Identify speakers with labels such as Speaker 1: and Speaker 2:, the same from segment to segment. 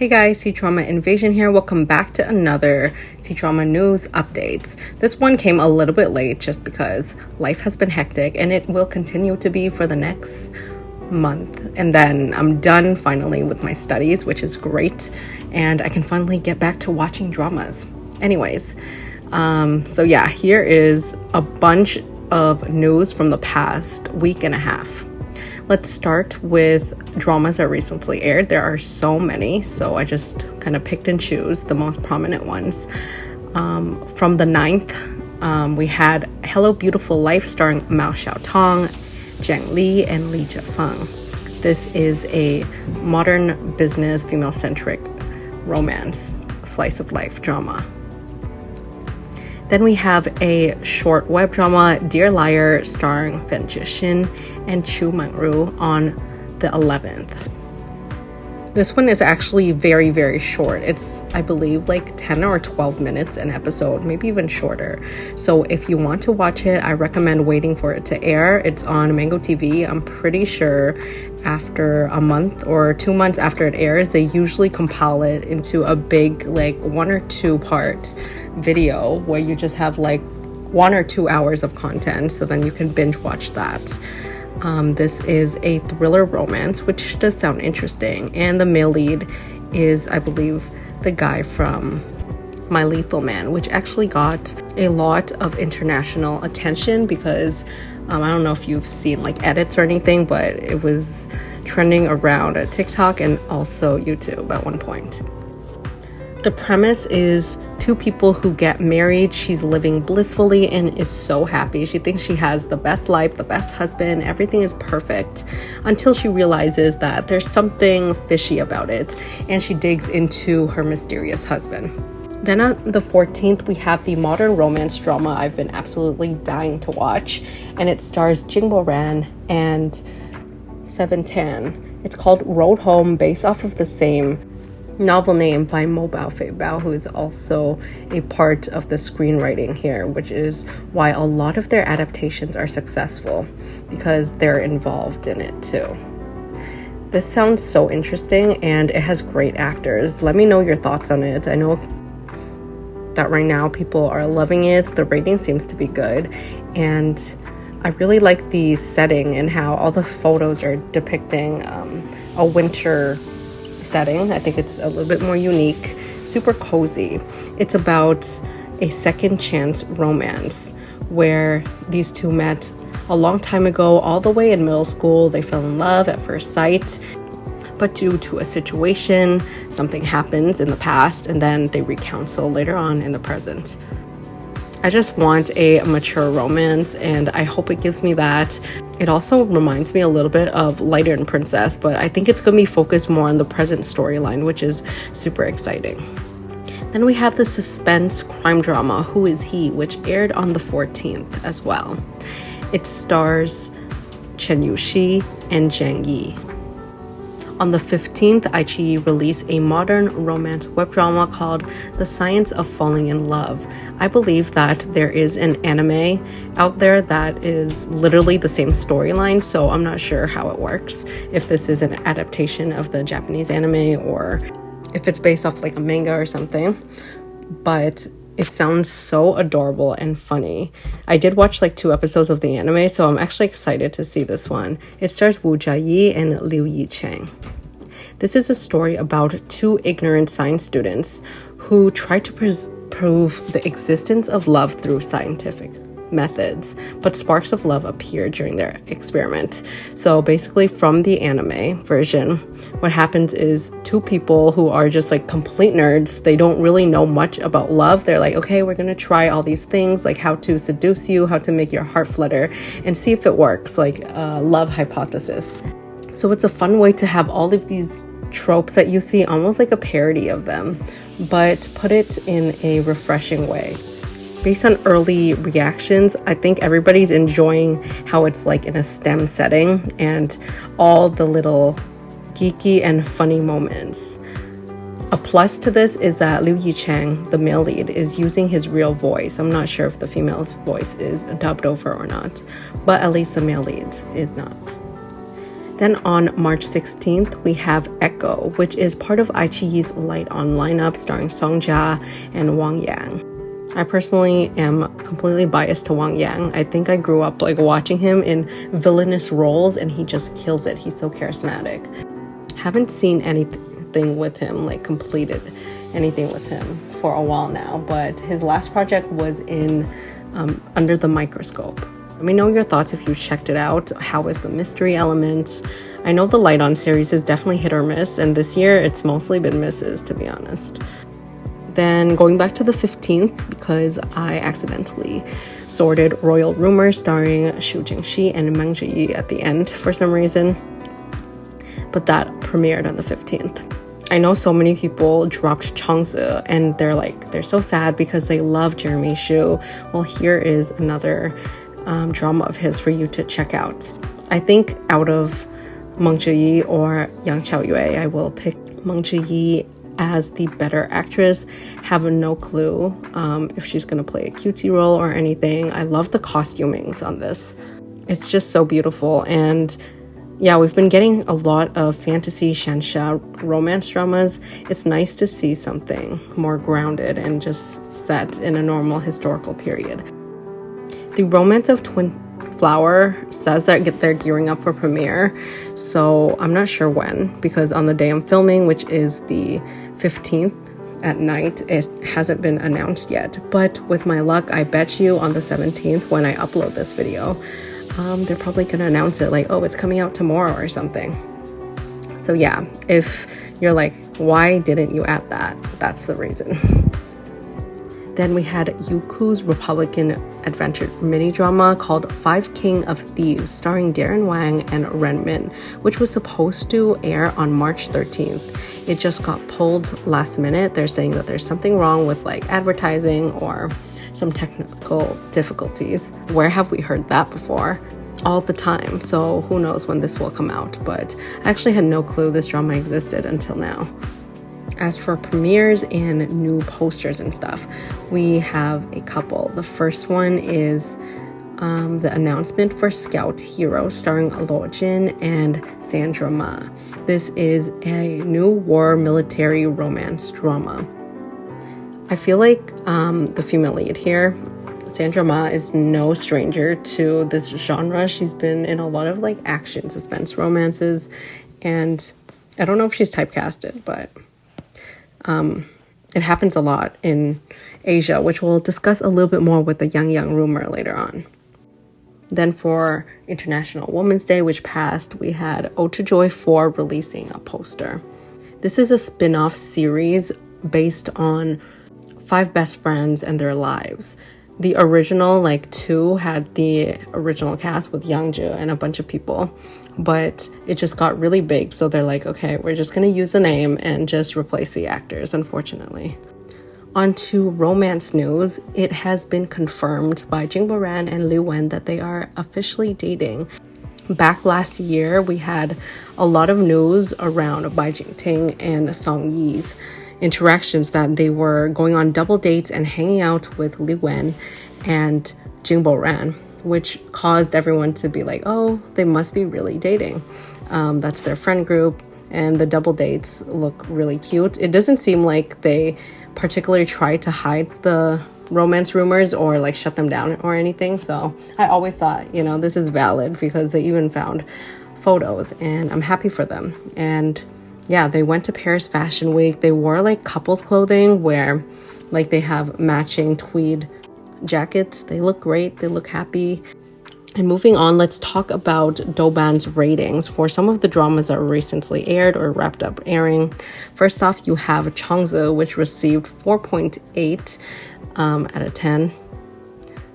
Speaker 1: Hey guys, Cdrama Invasion here. Welcome back to another Cdrama news updates. This one came a little bit late just because life has been hectic and it will continue to be for the next month. And then I'm done finally with my studies, which is great. And I can finally get back to watching dramas. Anyways, so yeah, here is a bunch of news from the past week and a half. Let's start with dramas that recently aired. There are so many, so I just kind of picked and choose the most prominent ones. From the 9th, we had Hello Beautiful Life starring Mao Xiaotong, Zhang Yi, and Li Zefeng. This is a modern business, female-centric romance, slice of life drama. Then we have a short web drama, Dear Liar, starring Zhixin and Mengru on the 11th. This one is actually very, very short. It's, I believe, like 10 or 12 minutes an episode, maybe even shorter. So if you want to watch it, I recommend waiting for it to air. It's on Mango TV. I'm pretty sure after a month or 2 months after it airs, they usually compile it into a big, like 1 or 2 part video where you just have like 1 or 2 hours of content, so then you can binge watch that. This is a thriller romance, which does sound interesting, and the male lead is, I believe, the guy from My Lethal Man, which actually got a lot of international attention because I don't know if you've seen like edits or anything, but it was trending around at TikTok and also YouTube at one point. The premise is 2 people who get married. She's living blissfully and is so happy. She thinks she has the best life, the best husband, everything is perfect, until she realizes that there's something fishy about it, and she digs into her mysterious husband. Then on the 14th, we have the modern romance drama I've been absolutely dying to watch, and it stars Jing Boran and Zefeng. It's called Road Home, based off of the same novel name by Mo Bao Fei Bao, who is also a part of the screenwriting here, which is why a lot of their adaptations are successful, because they're involved in it too. This sounds so interesting and it has great actors. Let me know your thoughts on it. I know that right now people are loving it. The rating seems to be good, and I really like the setting and how all the photos are depicting a winter setting. I think it's a little bit more unique, super cozy. It's about a second chance romance where these 2 met a long time ago, all the way in middle school. They fell in love at first sight, but due to a situation, something happens in the past, and then they recounsel later on in the present. I just want a mature romance, and I hope it gives me that. It also reminds me a little bit of Lighter and Princess, but I think it's going to be focused more on the present storyline, which is super exciting. Then we have the suspense crime drama, Who Is He?, which aired on the 14th as well. It stars Chen Yusi and Zhang Yi. On the 15th, iQIYI released a modern romance web drama called The Science of Falling in Love. I believe that there is an anime out there that is literally the same storyline, so I'm not sure how it works, if this is an adaptation of the Japanese anime or if it's based off like a manga or something. But it sounds so adorable and funny. I did watch like 2 episodes of the anime, so I'm actually excited to see this one. It stars Jiayi and Yichang. This is a story about 2 ignorant science students who try to prove the existence of love through scientific methods, but sparks of love appear during their experiment. So basically, from the anime version, what happens is 2 people who are just like complete nerds, they don't really know much about love. They're like, okay, we're gonna try all these things, like how to seduce you, how to make your heart flutter, and see if it works, like love hypothesis. So it's a fun way to have all of these tropes that you see, almost like a parody of them, but put it in a refreshing way. Based on early reactions, I think everybody's enjoying how it's like in a STEM setting and all the little geeky and funny moments. A plus to this is that Yichang, the male lead, is using his real voice. I'm not sure if the female's voice is dubbed over or not, but at least the male lead is not. Then on March 16th, we have Echo, which is part of iQIYI's Light On lineup starring Song Jia and Wang Yang. I personally am completely biased to Wang Yang. I think I grew up like watching him in villainous roles and he just kills it. He's so charismatic. Haven't seen anything with him, like completed anything with him for a while now, but his last project was in Under the Microscope. Let me know your thoughts if you checked it out. How is the mystery element? I know the Light On series is definitely hit or miss, and this year it's mostly been misses, to be honest. Then going back to the 15th, because I accidentally sorted Royal Rumours starring Xu Zhengxi and Meng Ziyi at the end for some reason, but that premiered on the 15th. I know so many people dropped Changzi and they're so sad because they love Jeremy Xu. Well, here is another drama of his for you to check out. I think out of Meng Ziyi or Yang Xiaoyue, I will pick Meng Ziyi as the better actress. Have no clue if she's gonna play a cutesy role or anything. I love the costumings on this. It's just so beautiful. And yeah, we've been getting a lot of fantasy xianxia romance dramas. It's nice to see something more grounded and just set in a normal historical period. The Romance of Twin Flower says that they're gearing up for premiere, so I'm not sure when, because on the day I'm filming, which is the 15th at night, it hasn't been announced yet. But with my luck, I bet you on the 17th when I upload this video, they're probably gonna announce it like, oh, it's coming out tomorrow or something. So yeah, if you're like, why didn't you add that? That's the reason. Then we had Youku's Republican adventure mini drama called Five King of Thieves, starring Darren Wang and Ren Min, which was supposed to air on March 13th. It just got pulled last minute. They're saying that there's something wrong with like advertising or some technical difficulties. Where have we heard that before? All the time. So who knows when this will come out, but I actually had no clue this drama existed until now. As for premieres and new posters and stuff, we have a couple. The first one is the announcement for Scout Hero starring Luo Jin and Cdrama. This is a new war military romance drama. I feel like the female lead here, Cdrama, is no stranger to this genre. She's been in a lot of like action, suspense romances, and I don't know if she's typecasted, but it happens a lot in Asia, which we'll discuss a little bit more with the Yang rumor later on. Then for International Women's Day, which passed, we had Ode to Joy 4 releasing a poster. This is a spin-off series based on 5 best friends and their lives. The original, like 2, had the original cast with Yangzhe and a bunch of people, but it just got really big, so they're like, okay, we're just gonna use the name and just replace the actors, unfortunately. On to romance news. It has been confirmed by Jing Boran and Liu Wen that they are officially dating. Back last year, we had a lot of news around Bai Jingting and Song Yi's interactions, that they were going on double dates and hanging out with Liu Wen and Jing Boran, which caused everyone to be like, oh, they must be really dating. That's their friend group, and the double dates look really cute. It doesn't seem like they particularly tried to hide the romance rumors or like shut them down or anything, so I always thought, you know, this is valid because they even found photos, and I'm happy for them. And yeah, they went to Paris Fashion Week. They wore like couples clothing where like they have matching tweed jackets. They look great. They look happy. And moving on, let's talk about Douban's ratings for some of the dramas that recently aired or wrapped up airing. First off, you have Changzi, which received 4.8 out of 10.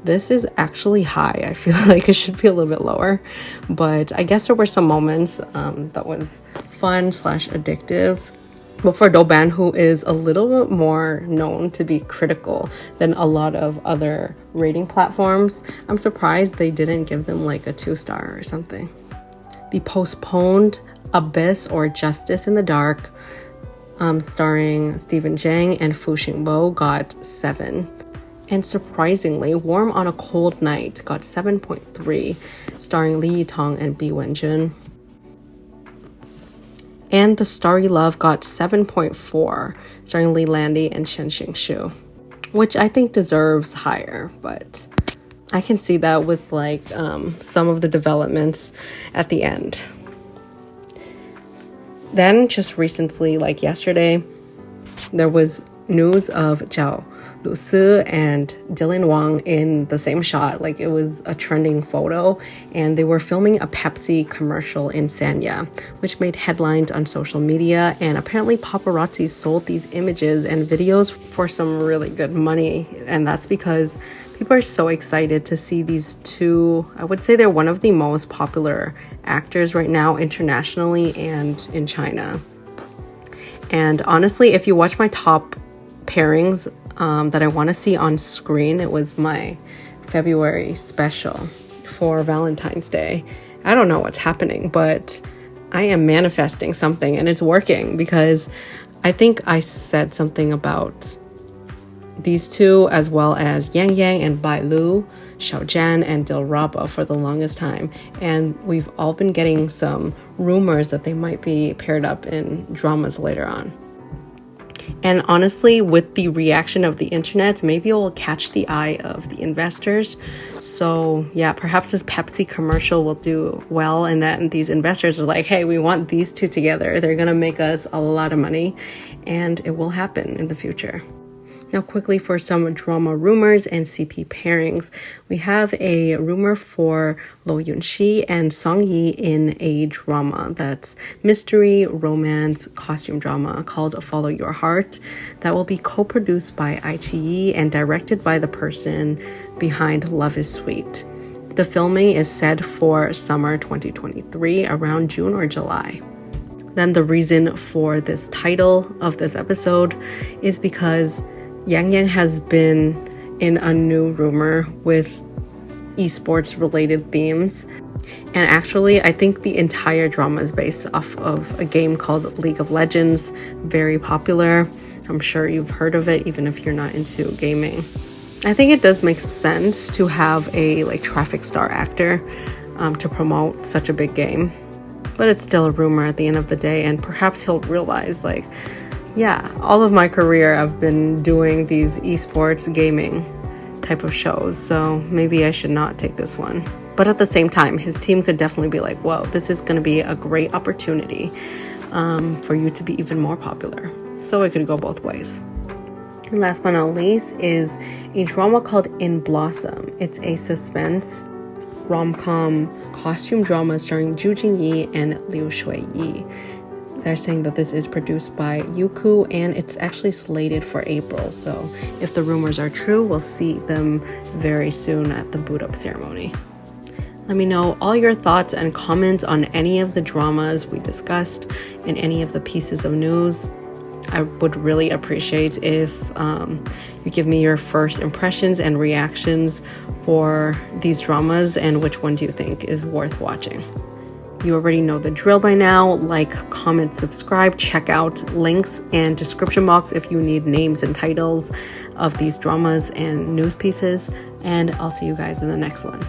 Speaker 1: This is actually high. I feel like it should be a little bit lower, but I guess there were some moments that was fun/addictive. But for Douban, who is a little bit more known to be critical than a lot of other rating platforms, I'm surprised they didn't give them like a 2-star or something. The postponed Abyss or Justice in the Dark, starring Stephen Zhang and Fu Xingbo, got 7. And surprisingly, Warm on a Cold Night got 7.3, starring Li Yitang and Bi Wenjun. And The Starry Love got 7.4, starring Li Landy and Shen Xingxu, which I think deserves higher, but I can see that with like some of the developments at the end. Then just recently, like yesterday, there was news of Zhao, Lusi, and Dylan Wang in the same shot. Like, it was a trending photo, and they were filming a Pepsi commercial in Sanya, which made headlines on social media, and apparently paparazzi sold these images and videos for some really good money. And that's because people are so excited to see these two. I would say they're one of the most popular actors right now internationally and in China. And honestly, if you watch my top pairings that I want to see on screen, it was my February special for Valentine's Day. I don't know what's happening, but I am manifesting something, and it's working, because I think I said something about these two, as well as Yang Yang and Bai Lu, Xiaojian and Dilraba for the longest time. And we've all been getting some rumors that they might be paired up in dramas later on. And honestly, with the reaction of the internet, maybe it will catch the eye of the investors. So yeah, perhaps this Pepsi commercial will do well, and then these investors are like, hey, we want these two together. They're gonna make us a lot of money, and it will happen in the future. Now, quickly for some drama rumors and CP pairings, we have a rumor for Lo Yunxi and Song Yi in a drama that's mystery, romance, costume drama called Follow Your Heart, that will be co-produced by iQIYI and directed by the person behind Love is Sweet. The filming is set for summer 2023, around June or July. Then the reason for this title of this episode is because Yang Yang has been in a new rumor with esports related themes. And actually, I think the entire drama is based off of a game called League of Legends, very popular. I'm sure you've heard of it, even if you're not into gaming. I think it does make sense to have a traffic star actor to promote such a big game. But it's still a rumor at the end of the day, and perhaps he'll realize, yeah, all of my career I've been doing these esports gaming type of shows, so maybe I should not take this one. But at the same time, his team could definitely be like, whoa, this is going to be a great opportunity for you to be even more popular. So it could go both ways. And last but not least is a drama called In Blossom. It's a suspense rom-com costume drama starring Zhu Jingyi and Liu Shuiyi. They're saying that this is produced by Youku, and it's actually slated for April. So if the rumors are true, we'll see them very soon at the boot up ceremony. Let me know all your thoughts and comments on any of the dramas we discussed and any of the pieces of news. I would really appreciate if you give me your first impressions and reactions for these dramas, and which one do you think is worth watching. You already know the drill by now. Like, comment, subscribe, check out links and description box if you need names and titles of these dramas and news pieces. And I'll see you guys in the next one.